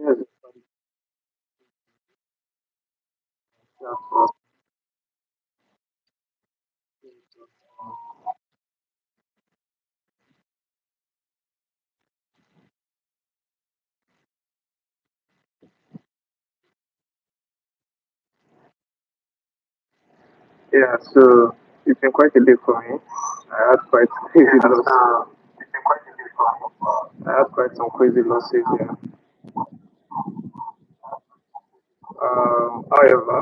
Yes, that's yeah, so it's been quite a day for me. I had quite crazy loss. I had quite some crazy losses here. However,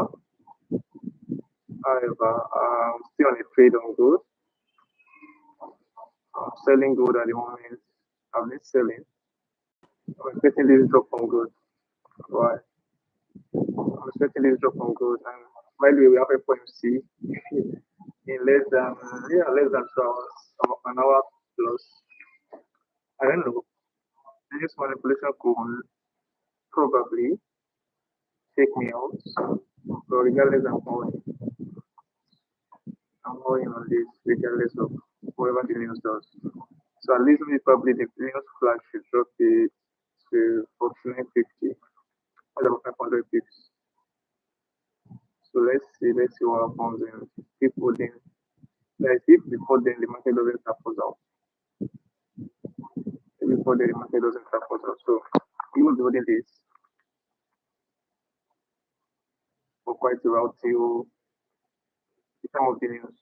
still on a trade on gold. I'm selling gold at the moment. I've been selling. I'm expecting this drop on gold. Why? I'm expecting this drop on gold. And by the way, we have a point C in less than 2 hours, an hour plus. I don't know. This manipulation could probably take me out. So regardless, I'm going on this regardless of whatever the news does. So at least maybe probably the news flag should drop it to 49.50, about 500 pips. So let's see what happens and people then like if before then the market doesn't tap us out. If before then the market doesn't tap us out. So even holding this for quite a while till the time of the news.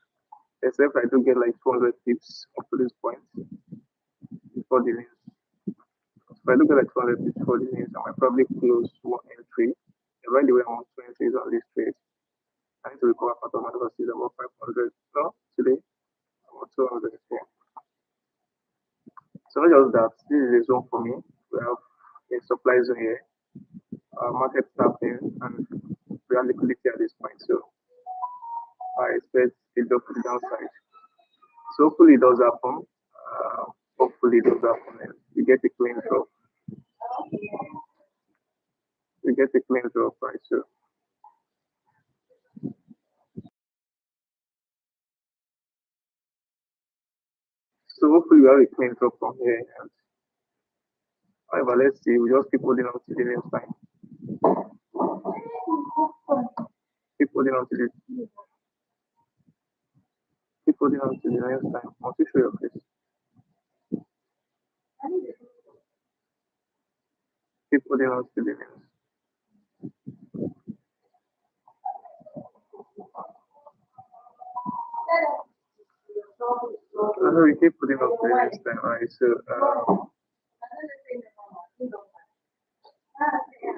Except I do get like 200 pips up to this point before the news. If I look at like 200 before the news, I might probably close one entry. And by the way, I'm on 20s on this trade. I need to recover part of my losses about 500. No, today, about 200. Yeah. So not just that, this is a zone for me. We have a supply zone here, market tapping, and we have liquidity at this point. So I expect it up to the downside. So hopefully it does happen. Hopefully it does happen. And we get a clean drop. We get a clean drop, right? So hopefully we have a clean drop from here. And however, let's see. We just keep holding on to the next time. Keep holding on to the keep holding on to the next time. Want to show your face. Keep holding on to the next. I know we keep holding on to the next time, right? So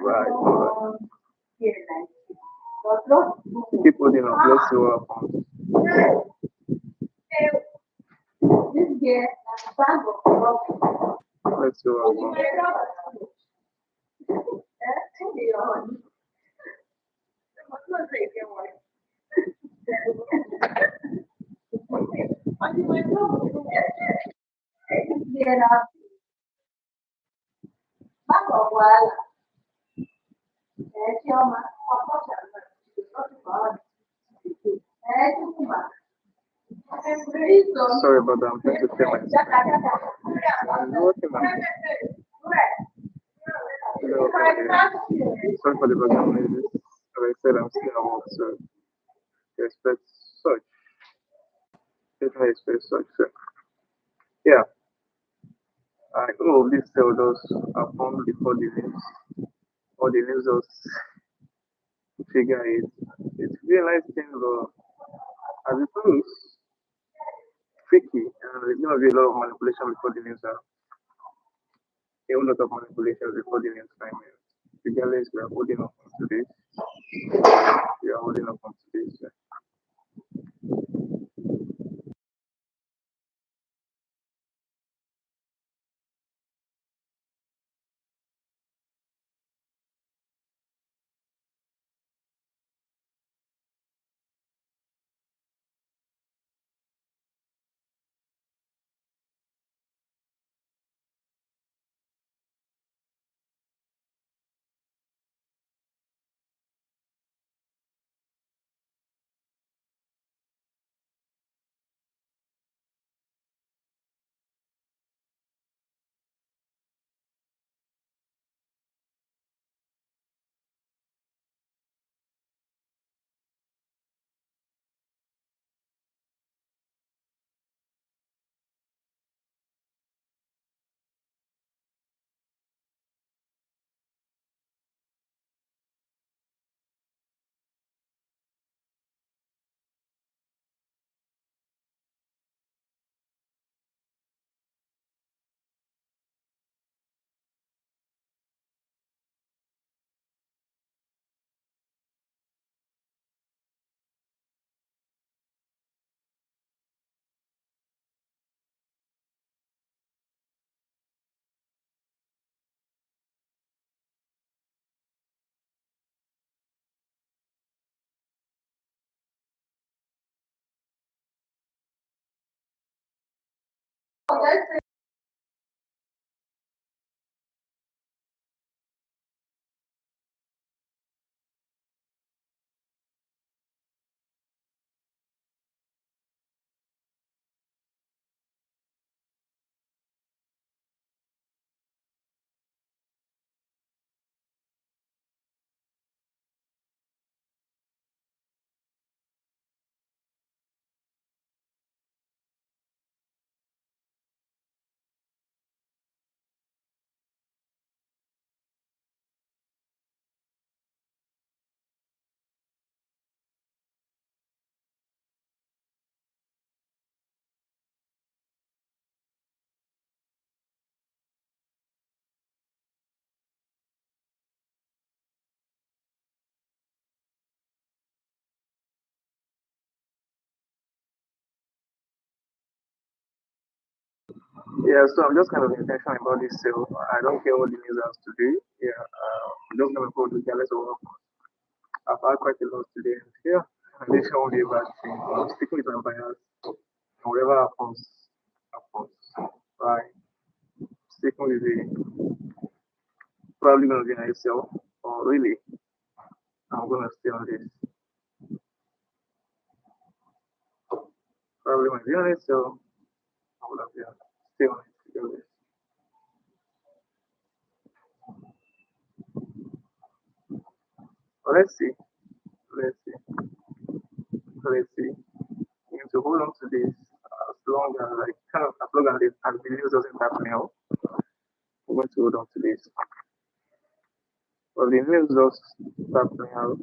right. Keep holding on. Let's see what happens. Let's see what happens. Sorry about that. I'm trying to clear my I'm working on sorry for the background noises. As I said, I'm still at work, so I expect such. Definitely expect such. So, yeah, I know this cell does happen before the news, or the news does figure it. It's real life thing, but as it proves, tricky, and there's going to be a lot of manipulation before the news. A whole lot of manipulation before the news time. Regardless, we are holding up on today. We are holding up on today. So Yeah, so I'm just kind of intentional about this sale. I don't care what the news has to do. Yeah, I'm just gonna go to Gallus or I've had quite a lot today. And yeah, and this won't be a bad thing. I'm sticking with my buyers. And whatever happens, happens. Right. Sticking with the probably gonna be nice sale. Or really, I'm gonna stay on this. Probably might be on it, so I'm gonna be stay on it to do this. But let's see. Let's see. Let's see. You need to hold on to this as long as like kind of as long as the news doesn't happen now. I'm going to hold on to this. But the news does happen out.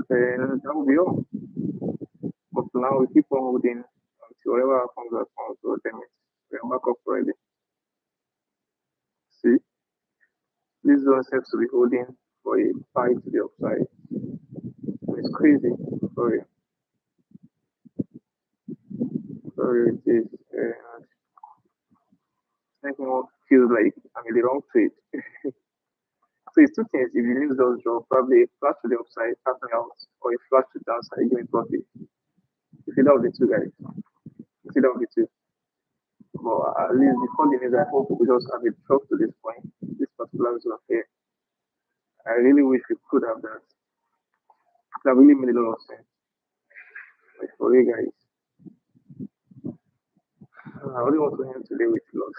Then that will be all. But now we keep on holding until whatever happens. So then we're back up already. See, this zone seems to be holding for a fight to the upside. It's crazy. Sorry, sorry, it is. Making me feel like I'm in the wrong trade. So it's two things. If you lose those draw, probably a flash to the upside, tapping out, or a flash to the downside, giving profit. If you love the two guys, if you love the two. But at least before the news, I hope we just have it drop to this point, this particular zone here. I really wish we could have that. That really made a lot of sense. Like for you guys, I only want to end today with loss.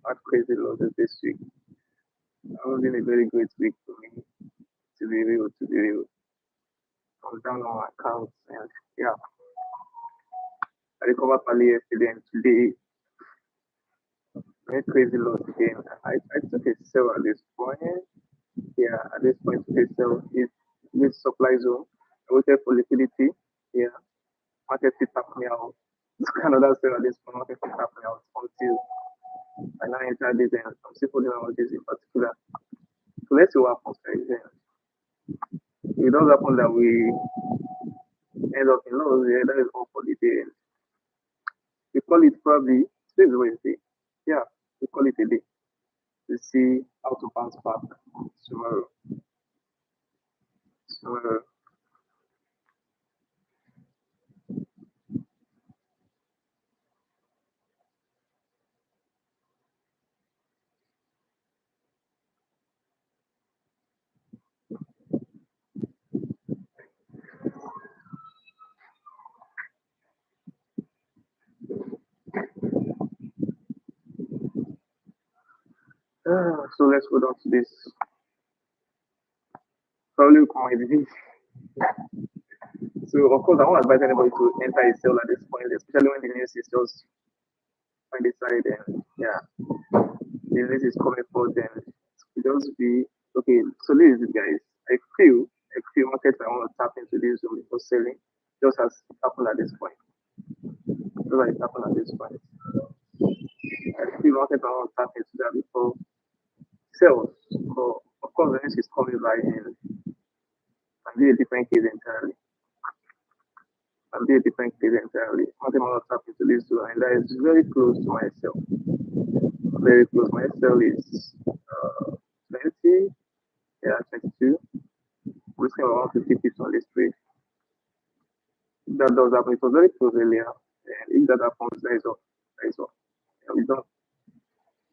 Had crazy losses this week. That was been a very great week for me. To be real, to be real. I was down on my accounts and yeah, I recovered early yesterday and today I had crazy loss again. I took a sell at this point. Yeah, at this point took a sell is this supply zone. I waited for liquidity. Yeah, market fit tap me out. Another sell at this point, market fit tap me out until I now enter this and I'm still holding on this in particular. So let's see what happens right then. It does happen that we end up in loss, yeah, that is all for the day. We call it probably today's Wednesday. Yeah, we call it a day to see how to bounce back tomorrow. Tomorrow. So let's go down to this. Probably commodity. So of course I won't advise anybody to enter a sale at this point, especially when the news is just on the side and yeah, the news is coming forth then just be okay. So this is it guys. I feel markets I want to tap into this zone before selling, just as it happened at this point. Just as it happened at this point. I feel markets I want to tap into that before sales. But of course the news is coming by and be a different case entirely. And be a different case entirely. Market I want to tap into this zone and that is very close to myself. Very close. My cell is 20, yeah, 22. We're seeing around 50 pips on this trade. That does happen. It was very close earlier. And if that happens, that is all. That is all. Yeah, we don't.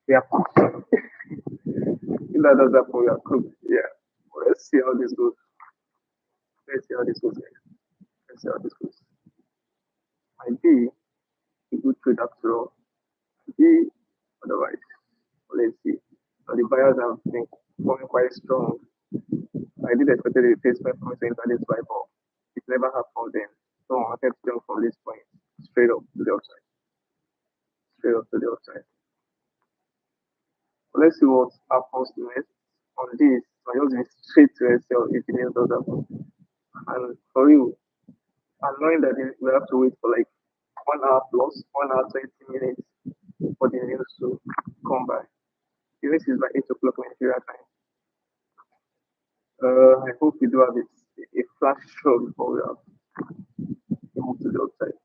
We are cooked. If that does happen, we are cooked. Yeah. Well, let's see how this goes. Let's see how this goes, guys. Let's see how this goes. Might be a good trade after all. Might be otherwise. Let's see. So the buyers have been coming quite strong. I did expect the face 5 points enter this buy, but it never happened then. So I wanted to jump from this point straight up to the upside. Straight up to the upside. So let's see what happens next on this. I just went straight to SL if it does happen. And for you, I'm knowing that we have to wait for like 1 hour plus, 1 hour 20 minutes for the news to come by. The news is by 8 o'clock Nigeria time. I hope we do have a flash show before we have to move to the outside.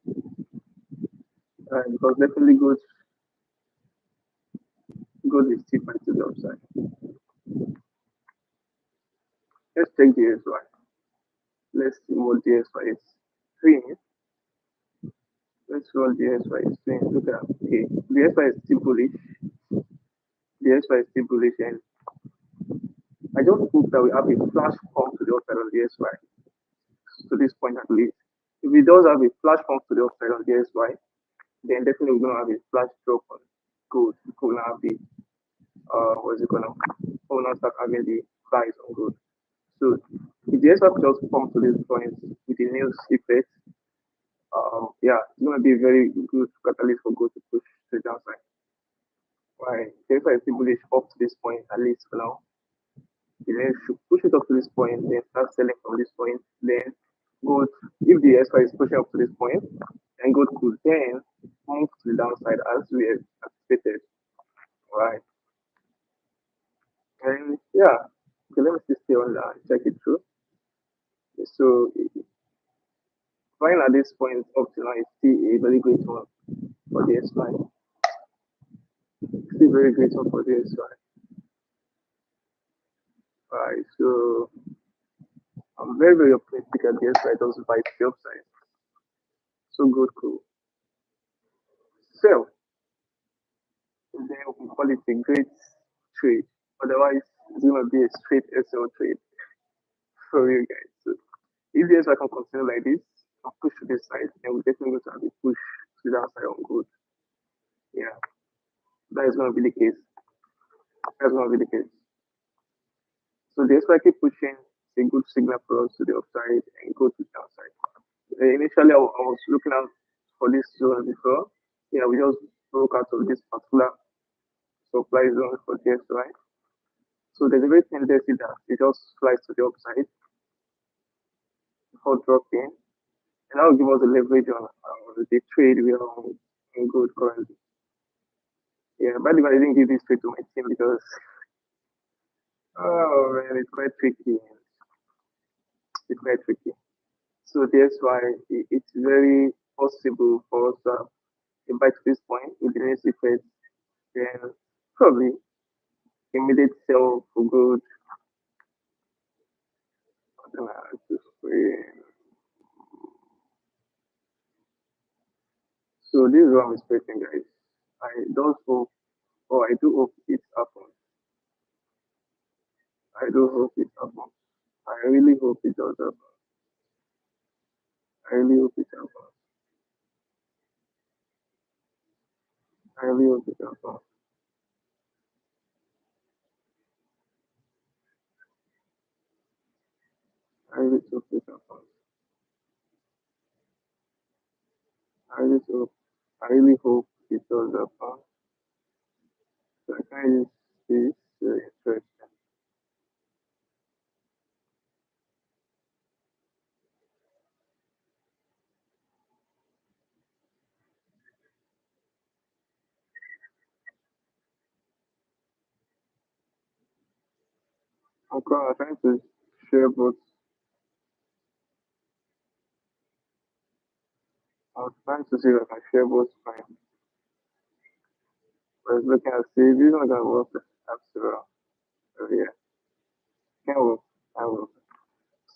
Because definitely good is still to the upside. Let's check the SY. Let's see what the SY is doing. Let's see what the SY is doing. Look at okay. The SY is still bullish. The SY is still bullish, and I just hope that we have a flash pump to the upside on the SY to this point at least. If it does have a flash pump to the upside on the SY, then definitely we're gonna have a flash drop on gold. We're gonna have the what's it gonna? We're gonna start having the buys on gold. So if the SY just pump to this point with the new effect, yeah, it's gonna be a very good catalyst for gold to push to the downside. Right, the SY is still bullish up to this point at least for now. Then should push it up to this point, then start selling from this point. Then gold, if the SY is pushing up to this point, then gold could then move to the downside as we anticipated. Right. And yeah, okay, let me just stay on that and check it through. So buying at this point up to now is still a very great one for the SY. Still very great one for the SY. Right. So I'm very, very optimistic at the SY doesn't buy the upside. So good, cool. So then we call it a great trade. Otherwise, it's going to be a straight SL trade for you guys. So if the SL can continue like this and push to this side, then we're definitely going to have a push to that side on good. Yeah, that is going to be the case. That's going to be the case. So the SL keep pushing a good signal for us to the upside and go to the downside. Initially, I was looking out for this zone before. Yeah, we just broke out of this particular supply zone for the SY. So there's a very tendency that it just flies to the upside before dropping. And that will give us a leverage on the trade we are on in good currently. Yeah, by the way, I didn't give this trade to my team because, oh man, it's quite tricky. It's quite tricky. So that's why it's very possible for us to have a buy to this point with the next effect, then probably immediate sell for good. So this is what I'm expecting, guys. I don't hope, or I do hope it happens. I do hope it happens. I really hope it does happen. I really hope it happens. I really hope it happens. I really hope it happens. I really hope. I really hope it does happen. So I can use this interesting. I'm trying to share both. I'm trying to see if I can share both screens. But it's looking at see this one gonna work after all. So yeah, can work. I will.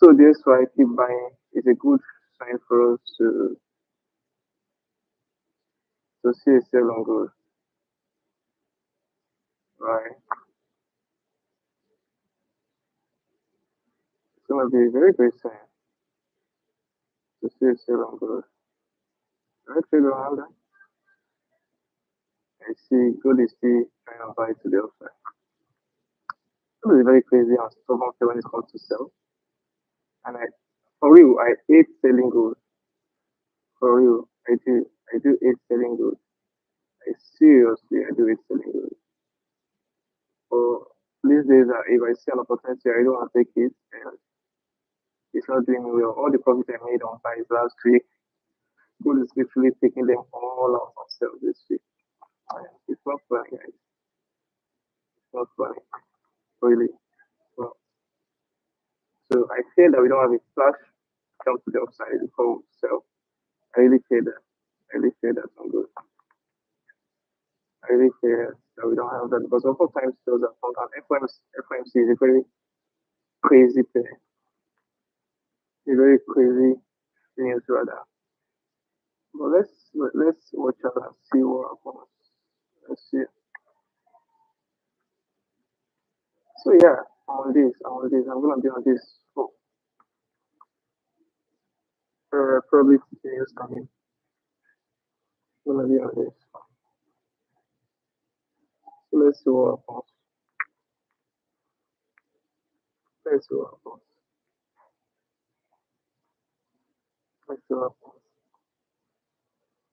So this why I keep buying. It's a good time for us to see a sell on gold, right? It's gonna be a very great sign to see a sell on gold. Let's trade around that. I see gold is still trying to buy to the upside. Gold is very crazy and stubborn when it comes to sell. And for real, I hate selling gold. For real, I do. I do hate selling gold. I seriously, I do hate selling gold. But these days, if I see an opportunity, I don't want to take it. And it's not doing me well. All the profit I made on buys last week, gold is literally taking them all out of sales this week. And it's not funny, guys. It's not funny, really. So, so I fear that we don't have a flash jump to the upside before we sell. I really fear that. I really fear that on gold. I really fear that we don't have that because oftentimes sales are found, and FOMC is a very crazy pair, a very crazy news rather. But let's watch out and see what happens. Let's see. So yeah, I'm gonna be on this for probably 15 years coming. I'm gonna be on this. So let's see what happens. Let's see what happens. Let's see what happens.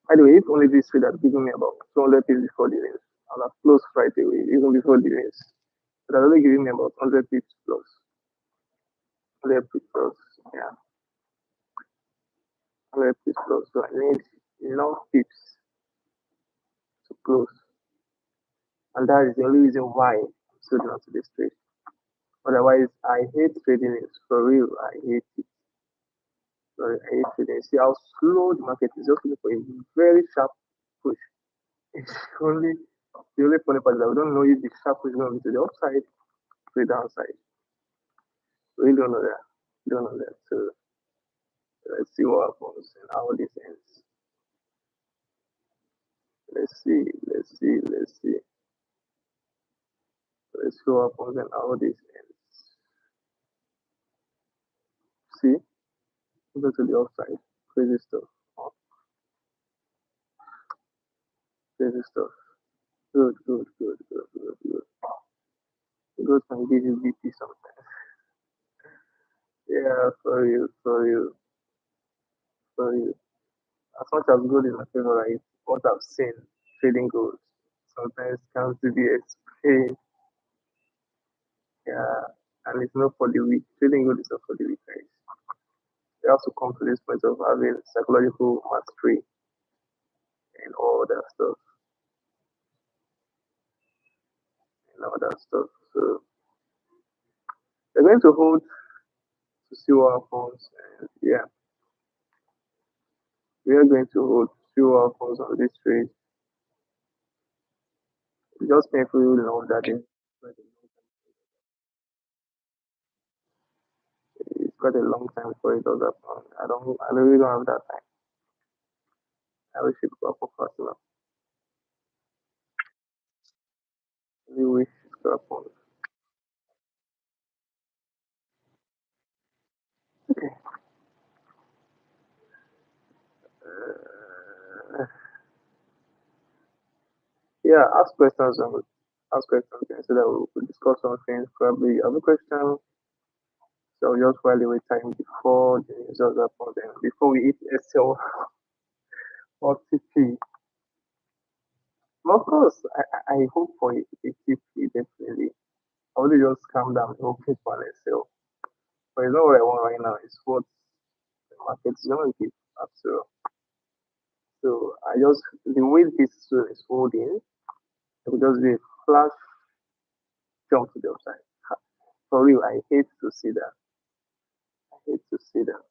By the way, if only this trade had given me about 200 pips before the news, I'll have closed right away, even before the news. But had only giving me about 100 pips plus. 100 pips plus. Yeah, 100 pips plus. So I need enough pips to close. And that is the only reason why I'm still down to this trade. Otherwise, I hate trading it. For real, I hate it. Sorry, I hate trading. See how slow the market is. Just looking for a very sharp push. It's only the only funny part is that we don't know if the sharp push is going to be to the upside, to the downside. We don't know that. We don't know that. So let's see what happens and how this ends. Let's see. Let's see. Let's see. Let's see what happens and how this ends. See, go to the upside. Crazy stuff. Oh, crazy stuff. Good, good, good, good, good, good. God can give you BP sometimes. Yeah, for you, for you, for you. As much as gold is my favorite, what I've seen trading gold sometimes comes to be explained. Yeah, and it's not for the weak. Trading gold is not for the weak, guys. You have to come to this point of having psychological mastery and all that stuff. And all that stuff. So we're going to hold to see what happens. And yeah, we are going to hold to see what happens on this trade. It's just painful to know that it's quite a long time before it does happen. I really don't have that time. I wish it could happen fast enough. I really wish it could happen. Okay. Yeah, ask questions and ask questions and so that we'll discuss some things. Probably you have a question, so just while you wait time before the results happen, then before we eat SL or TP. Of course, I hope for a TP definitely. I want to just calm down and hope for an SL. But you know what I want right now is what the market is going to give after. So I just the way this is holding, it will just be a flash jump to the upside. For real, I hate to see that. I hate to see that.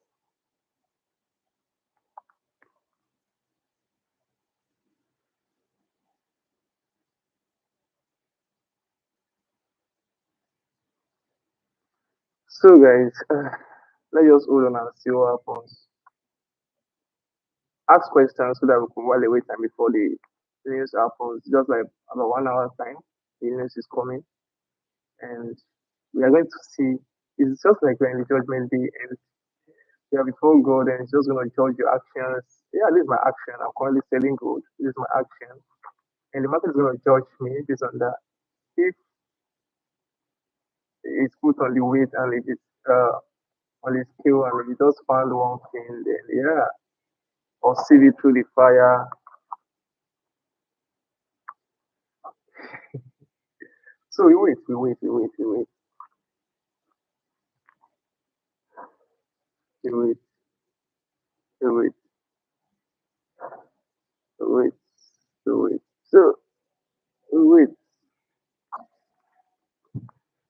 So guys, let's just hold on and see what happens. ask questions so that we can while away time before the news happens. Just like about 1 hour time, the news is coming, and we are going to see. It's just like when the judgment day, and yeah, before God, and it's just going to judge your actions. Yeah, this is my action. I'm currently selling gold. This is my action, and the market is going to judge me based on that. If it's put on the weight and if it's on the scale and if it just found one thing, then yeah, or see it through the fire. So we wait, we wait, we wait, we wait. So we wait.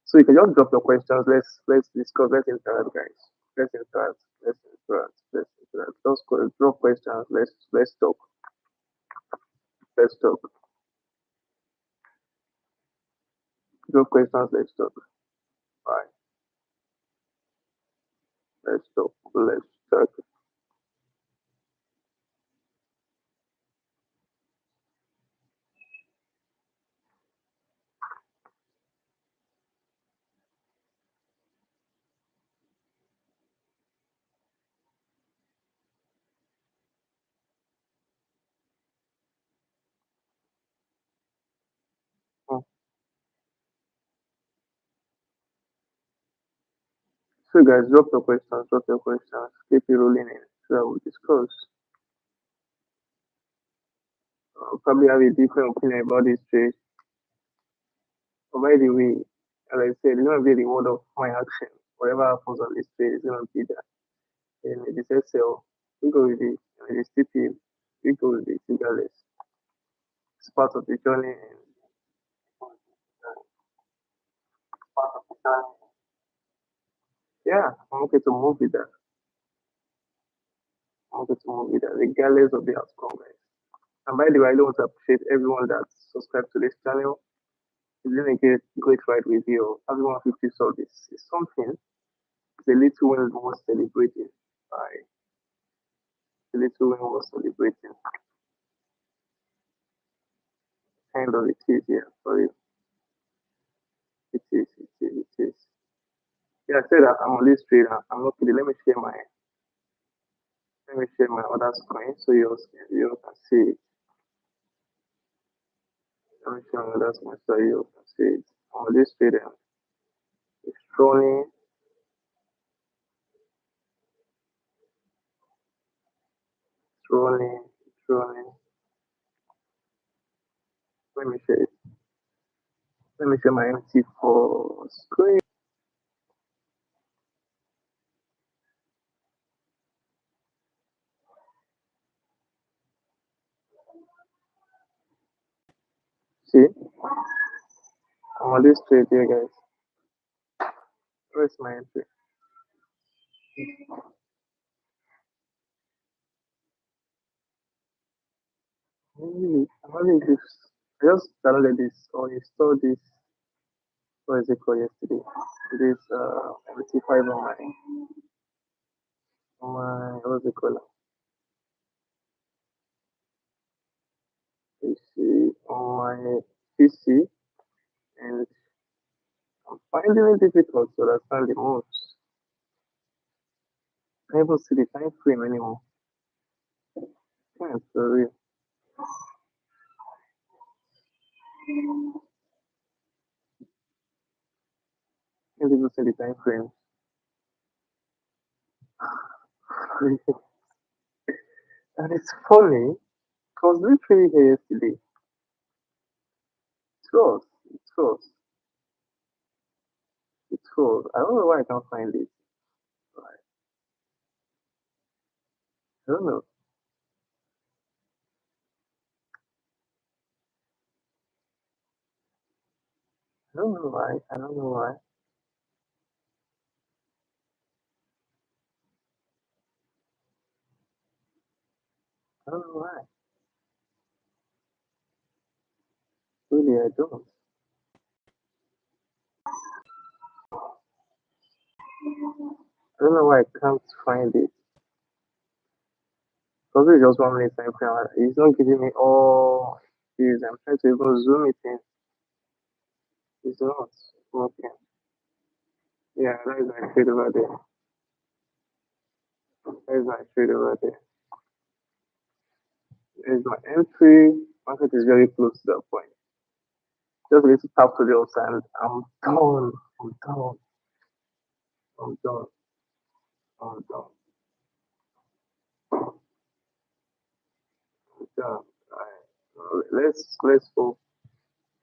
So you can just drop your questions. Let's discuss. Let's interact, guys. Let's interact. Let's interact. Let's interact. Just drop questions. Let's talk. Let's talk. Drop questions. Let's talk. All right. Let's talk. Let's talk. Hmm. So guys, drop your questions. Drop your questions. Keep it rolling in. So that we discuss. Probably have a different opinion about this trade. But by the way, as I said, it's gonna be the reward of my action. Whatever happens on this trade is gonna be that. And if it says sell, we go with it. And if it's TP, we go with it regardless. It's part of the journey and part of the journey. Yeah, I'm okay to move with that. I'm okay to move with that, regardless of the outcome, guys. And by the way, I don't want to appreciate everyone that subscribed to this channel. It's been a great ride with you. Everyone 50 saw this. It's something. It's a little win worth celebrating. Right. A little win worth celebrating. Kind of it is, yeah. Sorry. It is, it is, it is. Yeah, I said that I'm on this trade. I'm not kidding. Let me share my other screen so you can see it. Let me share my other screen so you can see it. I'm on this trade. It's rolling, it's rolling, it's rolling. Let me share it. Let me share my MT4 screen. See, I'm on this trade here, guys. Where's my entry? I'm having this. I just downloaded this or installed this. What is it called yesterday? This MT5 on my what's it called? PC on my PC, and I'm finding it difficult to understand the moves. I can't even see the time frame anymore. Can't for real. Can't even see the time frame. And it's funny because literally here yesterday. It was. It was. It was. I don't know why I can't find it. Like, I don't know. I don't know why. I don't know why. I don't know why. Really, I don't. I don't know why I can't find it. Because it's just 1 minute time frame. It's not giving me all these. I'm trying to even zoom it in. It's not working. Yeah, that is my trade over there. That is my trade over there. There's my entry. Market is very close to that point. Just a little tap to the upside. I'm done. I'm done. I'm done. I'm done. I'm done. Let's hope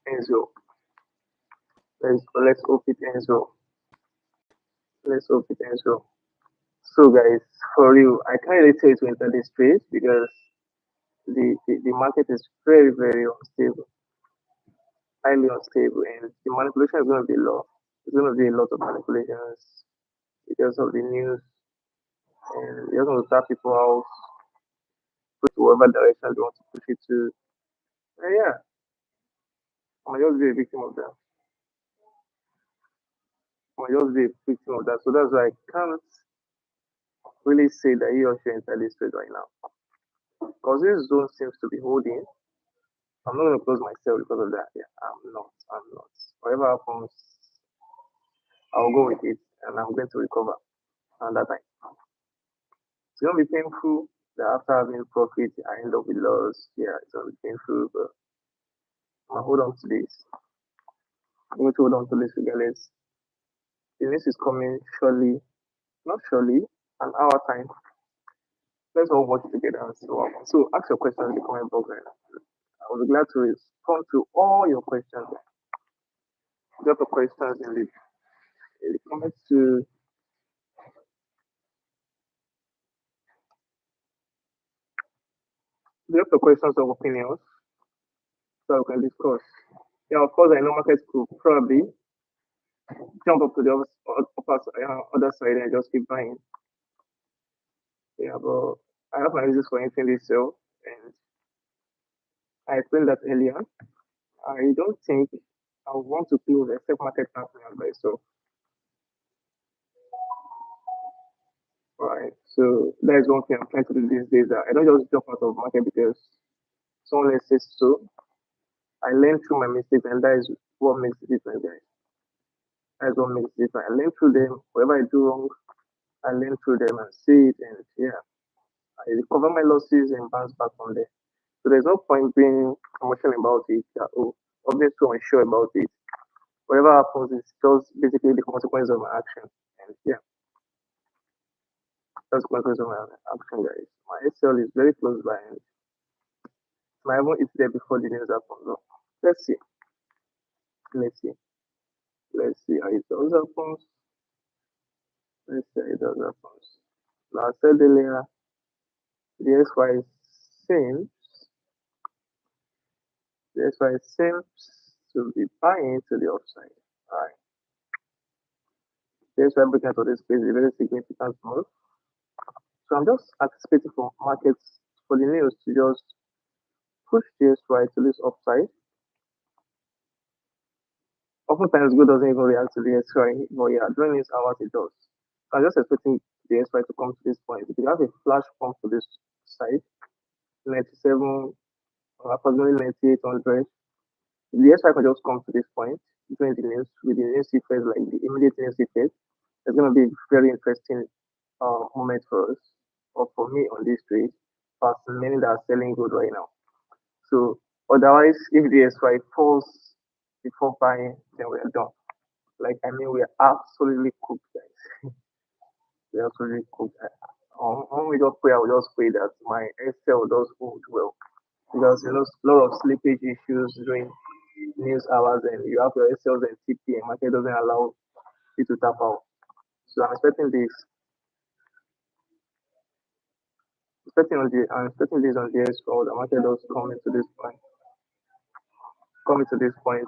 Enzo. Let's hope it Enzo. Let's hope it Enzo. So guys, for you, I can't really tell you to enter this trade because the market is very unstable, highly unstable, and the manipulation is going to be low. It's going to be a lot of manipulations because of the news, and you're going to start people out, push to whatever direction they want to push it to. And yeah, I might just be a victim of that. I might just be a victim of that. So that's why I can't really say that he or she enter this trade right now. Because this zone seems to be holding. I'm not going to close myself because of that. Yeah, I'm not. I'm not. Whatever happens, I'll go with it and I'm going to recover another time. It's going to be painful that after having profit, I end up with loss. Yeah, it's going to be painful, but I'm going to hold on to this. I'm going to hold on to this regardless. The news is coming surely, not surely, an hour time. Let's all watch together and see what happens. So ask your questions in the comment box right now. I will be glad to respond to all your questions. Drop your questions in the comments to drop your questions or opinions so we can discuss. Yeah, of course, I know market could probably jump up to the other side and just keep buying. Yeah, but I have my reasons for entering this sale, and I explained that earlier. I don't think I would want to close except market canceling by so. Right. So that is one thing I'm trying to do these days. That I don't just jump out of market because someone else says so. I learn through my mistakes, and that is what makes the difference, guys. That's what makes it different. I learn through them. Whatever I do wrong, I learn through them and see it, and yeah, I recover my losses and bounce back from there. So there's no point being emotional about it. That, oh, obviously I'm sure about it. Whatever happens is just basically the consequence of my action. And yeah, that's the consequence of my action, guys. My SL is very close by, and my even it's there before the news happens. So let's see. Let's see. Let's see how it does happen. Let's see how it does happen. Now I said earlier, the XY seems the XY seems to be buying to the upside. Alright. The XY breaking out of this space is a very significant move. So I'm just anticipating for markets for the news to just push the XY to this upside. Oftentimes good doesn't even react to the XY, but yeah, during these hours it does. So I'm just expecting the XY to come to this point. If you have a flash pump to this side, 97 or approximately 9800, the SI can just come to this point between the news with the news effect, like the immediate news effect. It's going to be a very interesting moment for us or for me on this trade, past many that are selling good right now. So otherwise, if the SY falls before buying, then we're done. Like I mean, we are absolutely cooked, guys. We're absolutely cooked. When we just pray, I will just pray that my Excel does hold well because you know a lot of slippage issues during news hours and you have your sales and TP and market doesn't allow you to tap out. So I'm expecting this on the S for the market does come into this point,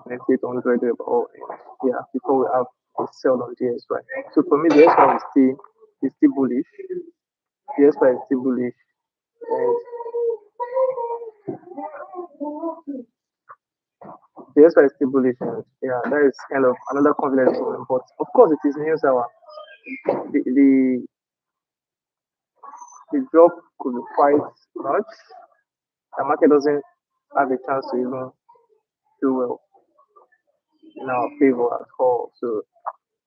9800 or yeah, before we have a sell on the SY. So for me the SY is still bullish. The SY is still bullish and the SY is still bullish and yeah, that is kind of another confidence moment. But of course it is news hour. The the drop could be quite much. The market doesn't have a chance to even do well in our favor at all. So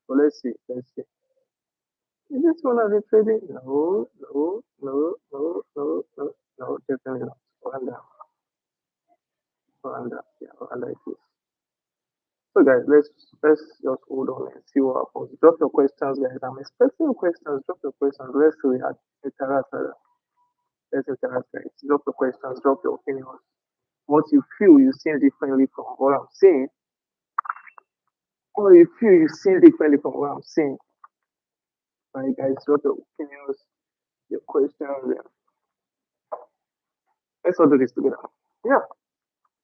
let's see. Let's see. Is this one of the trading? No, no, no, no, no, no, no, definitely not. Rwanda, Rwanda, yeah, Rwanda it is. So guys, let's just hold on and see what happens. Drop your questions, guys. I'm expecting your questions. Drop your questions. Let's react. Interact. Let's interact, guys. Drop your questions. Drop your opinions. What you feel you see differently from what I'm saying, or you feel you see differently from what I'm saying. Right, guys. Drop your opinions, your questions. And let's all do this together. Yeah,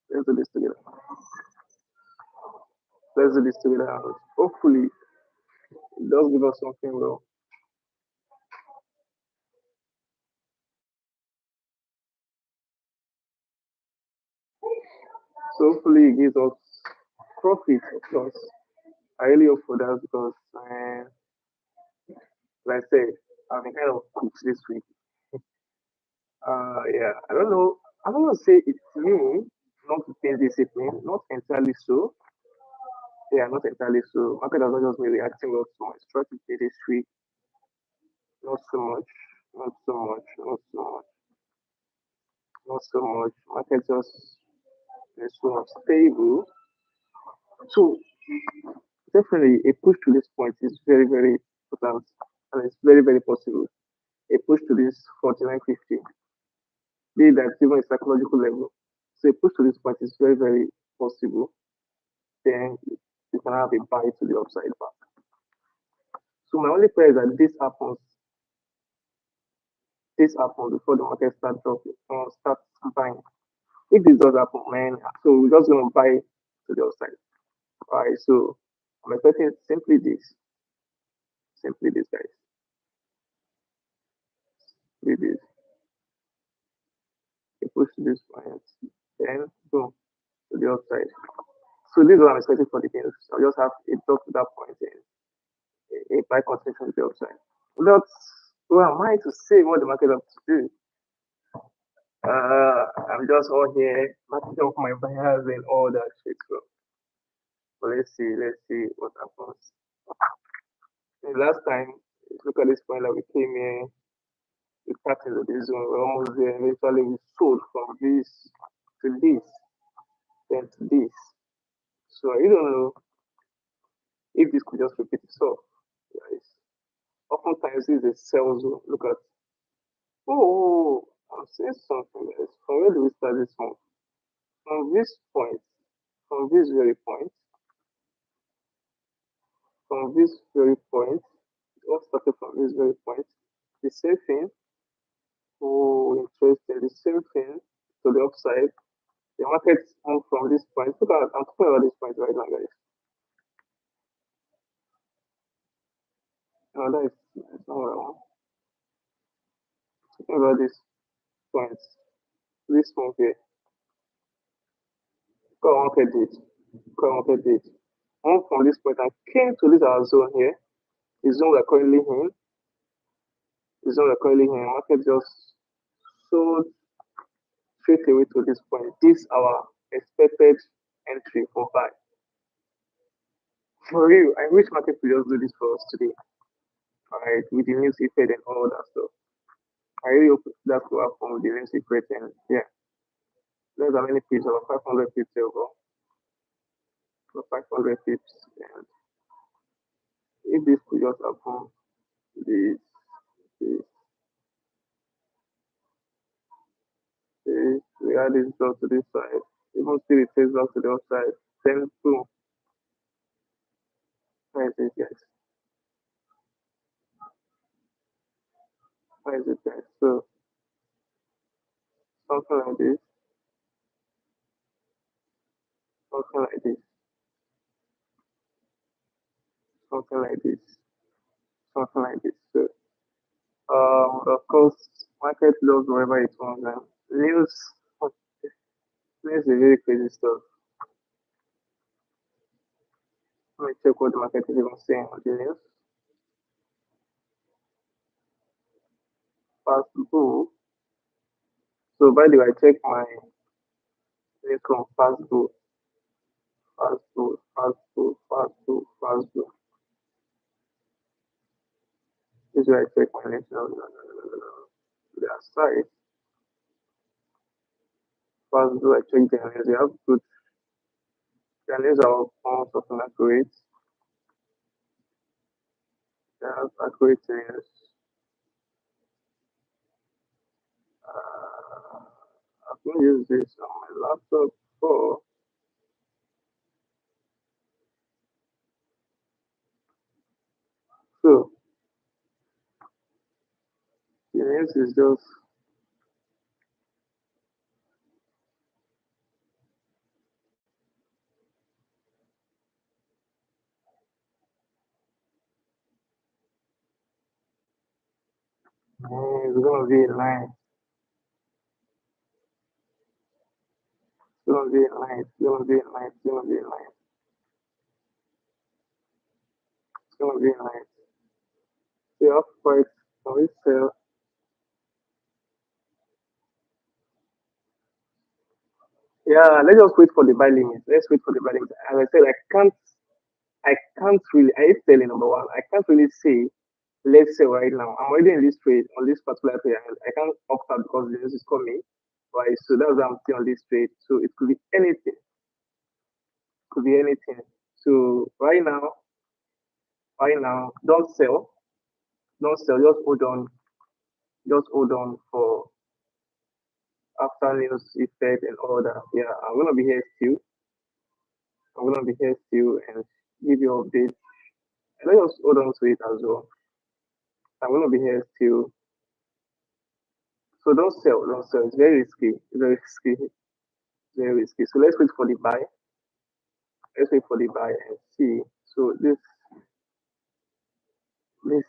let's do this together. Let's do this together. And hopefully, it does give us something well. So hopefully, it gives us profit, of course. I really hope for that because, like I said, I've been kind of cooked this week. Yeah, I don't know. I don't want to say it's me not being disciplined, not entirely so. Yeah, not entirely so. Market has not just been reacting well to my strategy this week. Not so much, not so much, not so much, not so much. Market just is sort of stable. So definitely a push to this point is very, very important and it's very, very possible. A push to this 49.50, be that even a psychological level. So a push to this point is very, very possible. Then you can have a buy to the upside back. So my only prayer is that this happens before the market starts dropping, starts buying. If this does happen, man, so we're just gonna buy to the upside. Alright, so I'm expecting simply this, guys, simply this. You push to this point, then boom to the upside. So this is what I'm expecting for the gains. I'll just have it drop to that point and a buy continuation to the upside. But who am I to say what the market has to do? I'm just all here marking off my buyers and all that shit. So, but let's see what happens. The last time, look at this point that we came here, we tapped into this zone, we're almost there. Eventually, we sold from this to this, then to this. So I don't know if this could just repeat itself, guys. Oftentimes, this is a sell zone. Look at, I'm saying something, guys. From where do we start this one? From this point, from this very point, from this very point, it all started from this very point. The same thing, interesting, the same thing to the upside. The market moved from this point. Look at, I'm talking about this point right now, guys. That's not what I want. Talking about this point, this one here. Go on, market date. Go on, market date. Moved from this point and came to this our zone here. The zone we're currently in. The zone we're currently in. Market just sold straight away to this point. This our expected entry for buy. For real, I wish market could just do this for us today. Alright, with the new secret and all that stuff. I really hope that will happen with the new secret and yeah. There's how many pips, about 500 pips over. For 500 pips. And if this could just happen, this, this, this, we add this dot to this side. Even still it takes back to the outside. Then boom. Where is it, guys? Where is it, guys? So something like this, something like this, something like this, something like this. So of course, market loves wherever it wants. And news is very crazy stuff. Let me check what the market is even saying on the news. fast go. So by the way, I check my income fast go, fast go, fast go, fast go, fast go. This is where I check my national their site. Fast go, I check their names. They have good their names are almost often accurate. They have accurate names. I've not used this on my laptop before. So the names is just it's gonna be a line. It's gonna be a line. It's gonna be a line. It's gonna be a line. It's gonna be a line. We have quite can we sell? Yeah, let's just wait for the buy limit. Let's wait for the buy limit. As I said, I can't really I hate selling number one. I can't really say let's say right now. I'm already in this trade on this particular trade. I can't opt out because the news is coming. Right. So that's why I'm still on this trade. So it could be anything. Could be anything. So right now, don't sell. Don't sell. Just hold on. Just hold on for after news effect and all that. Yeah, I'm gonna be here still. I'm gonna be here still and give you updates. And let us hold on to it as well. I'm gonna be here still. So don't sell, don't sell. It's very risky. It's very risky. It's very risky. So let's wait for the buy. Let's wait for the buy and see. So this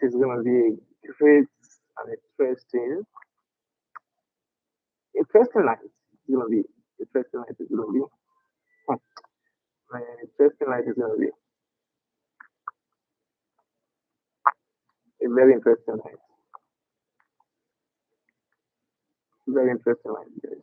is gonna be a great and interesting night. It's gonna be interesting night. It's gonna be interesting night. Is gonna be a very interesting night. Very interesting night, guys.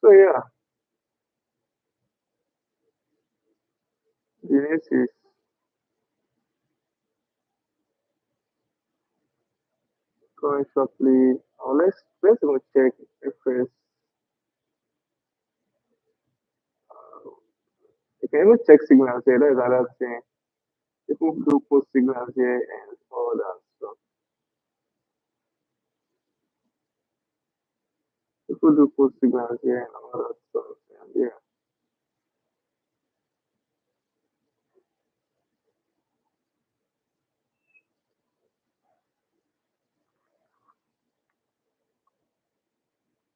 So yeah, the news is going shortly. Oh, let's go check if first. You can even check signals here. That's another thing. People do post signals here and all that stuff. People do post signals here and all that stuff. And yeah.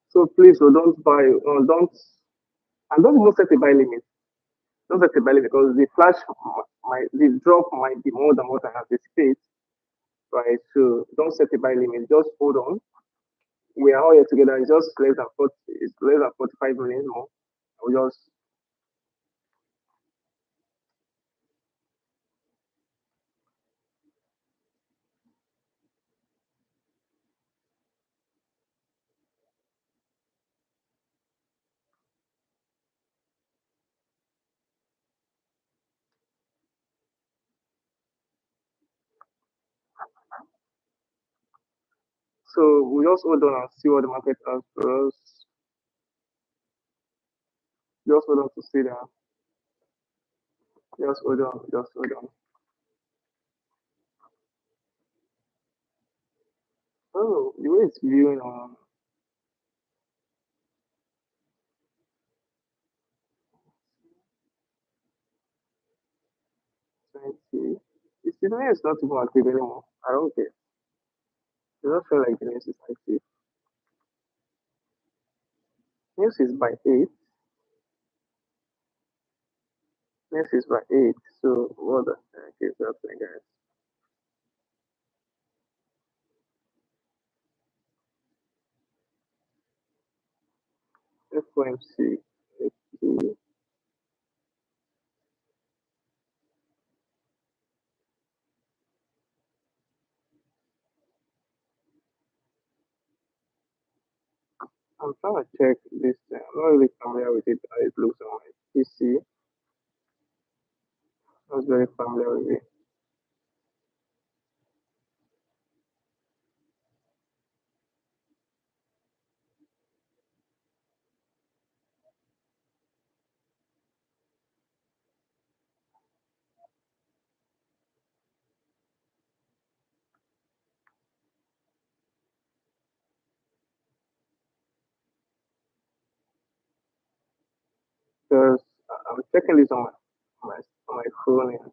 So please, don't buy, don't, and don't even set a buy limit. Don't set a buy limit because the flash the drop might be more than what I anticipate, right? So don't set a buy limit. Just hold on. We are all here together. It's just less than 40, it's less than 45 minutes more. We just so we just hold on and see what the market has for us. Just hold on to see that. Just hold on. Just hold on. Oh, the way it's viewing on 20. It's the way it's not even active anymore. I don't care. It doesn't feel like the news is active. News is by 8. News is by 8. So what the heck is happening, guys? FOMC. Okay. I'm trying to check this thing. I'm not really familiar with it. How it looks on my PC. I was very familiar with it. Because I'm checking this on my phone. And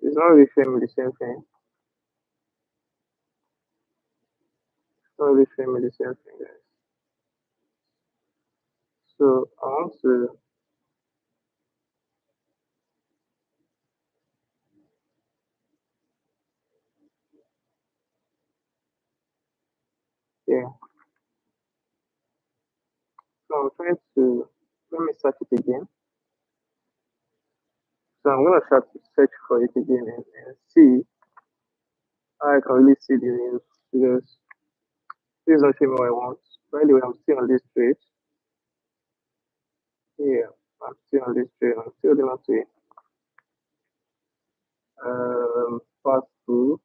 it's not really showing me the same thing. It's not really showing me the same thing, guys. So I want to, yeah. So I'm trying to, let me search it again. So I'm gonna try to search for it again and see how I can really see the news because this is not showing me what I want. By the way, I'm still on this trade. Yeah, I'm still on this trade. I'm still doing to it. Fast food.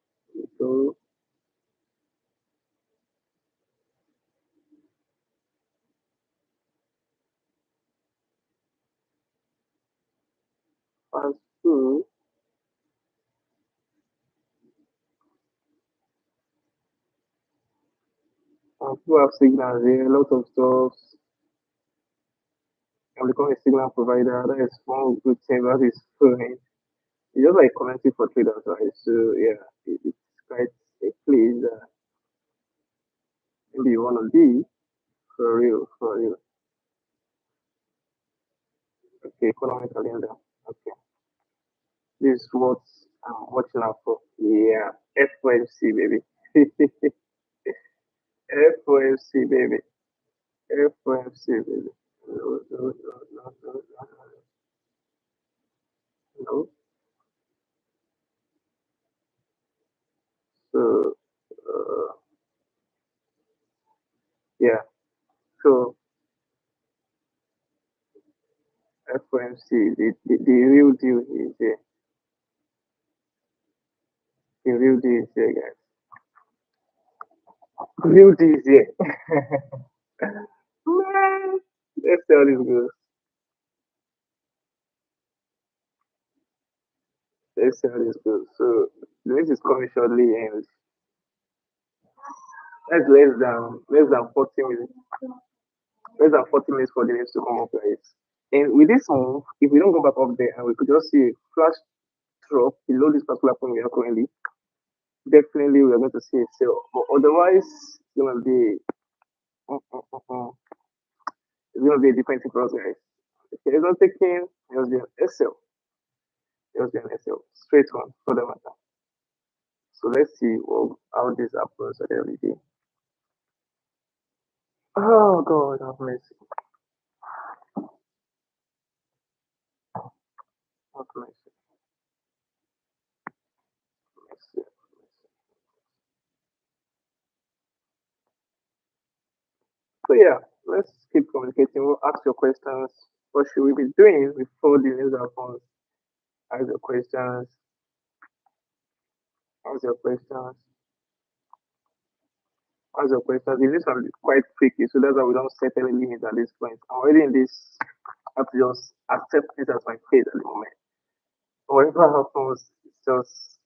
So fast food. People have signals here. A lot of stuff. I'm becoming a signal provider. That is one good thing that is fine. It's just like commenting for traders, right? So yeah, it's quite a place that maybe you wanna be for real, for real. Okay, economic calendar. Okay, this is what I'm watching out for. Yeah, FOMC baby. FOMC baby. FOMC baby. No, no, no, no, no, no, no. So yeah, so FOMC, the real deal is here. The real deal is here, guys. Real deal is here. Man, let's see how this goes. Let's see how this goes. So the news is coming shortly, and that's less than 40 minutes. Less than 40 minutes for the news to come up, guys. And with this move, if we don't go back up there and we could just see a flash drop below this particular point we are currently, definitely we are going to see a sell. But otherwise, it's gonna be uh, uh, uh, uh, it's gonna be a different thing for us, guys. If it's not taking, just be an SL, just be an SL, straight one for the matter. So let's see how this happens every day. Oh God, have mercy, have mercy, mercy. So yeah, let's keep communicating. We'll ask your questions. What should we be doing before the news happens? Ask your questions. Ask your questions. Ask your questions. The news are quite tricky, so that's why we don't set any limits at this point. I'm already in this. I have to just accept it as my fate at the moment. Whatever happens, it's just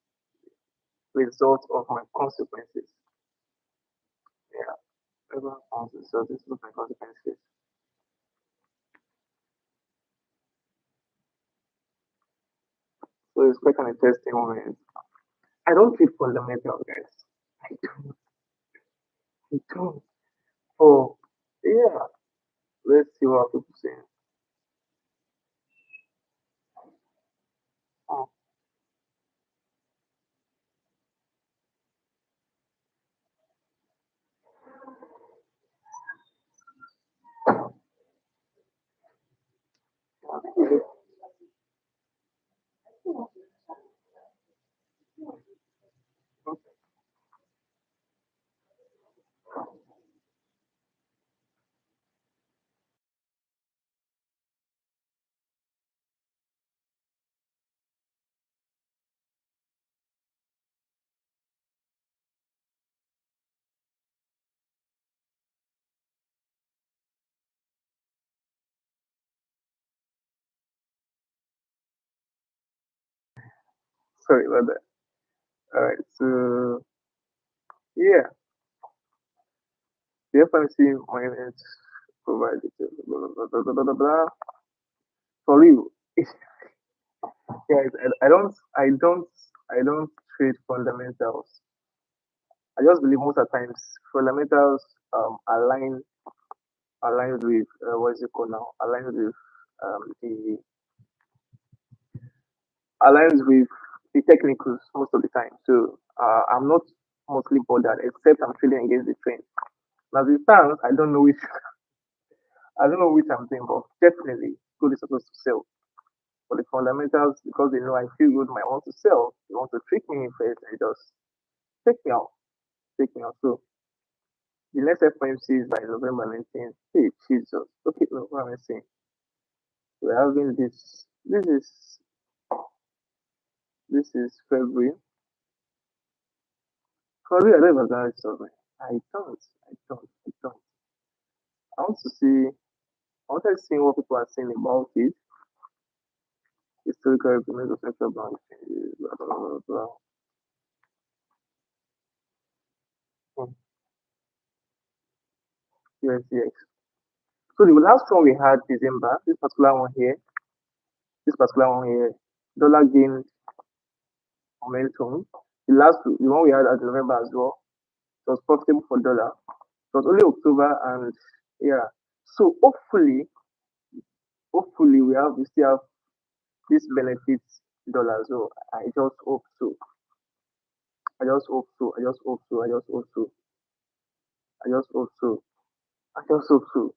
result of my consequences. Yeah, whatever happens, it's just result of my consequences. So it's quite an interesting moment. I don't keep fundamental, guys. I don't. I don't. Oh. yeah, let's see what people say. Oh, okay. Sorry about that. All right, so yeah, the FMC minus provided blah, blah, blah, blah, blah, blah, blah. For you, guys, I don't trade fundamentals. I just believe most of the times fundamentals align aligns with what is it called now? The aligns with the technicals most of the time. So I'm not mostly bothered except I'm trading against the trend. Now the stands, I don't know which I'm doing, but definitely good is supposed to sell. For the fundamentals, because they know I feel good, might want to sell. They want to trick me first and just take me out. Take me out. So the next FOMC is by November 19th. Hey, Jesus. Okay, no, what am I saying? We're having this. This is February. Probably I don't even know it's over. I don't. I don't. I want to see. I want to see what people are saying about it. Historical implement of central bank changes. Blah blah blah blah. Hmm. USDX. So the last one we had December. This particular one here, dollar gained momentum. The one we had at November as well, it was profitable for dollar. It was only October and yeah. So hopefully we still have this benefits dollar. So I just hope so. I just hope so. I just hope so. I just hope so. I just hope so. I just hope so.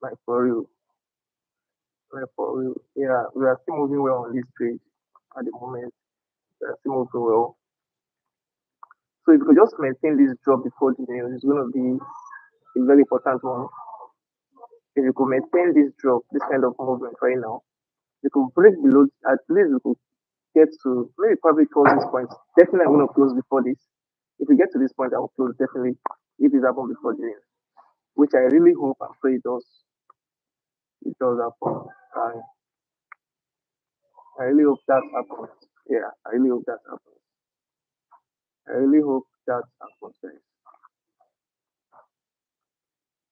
Like for real. Like for real. Yeah, we are still moving well on this trade at the moment. We are still moving well. So if we could just maintain this drop before the news, it's going to be a very important one. If you could maintain this drop, this kind of movement right now, you could break below, at least we could get to maybe probably close this point. Definitely, I'm going to close before this. If we get to this point, I will close definitely if it happens before the news, which I really hope and pray it does. It does happen. I really hope that happens. Yeah, I really hope that happens. I really hope that happens, guys.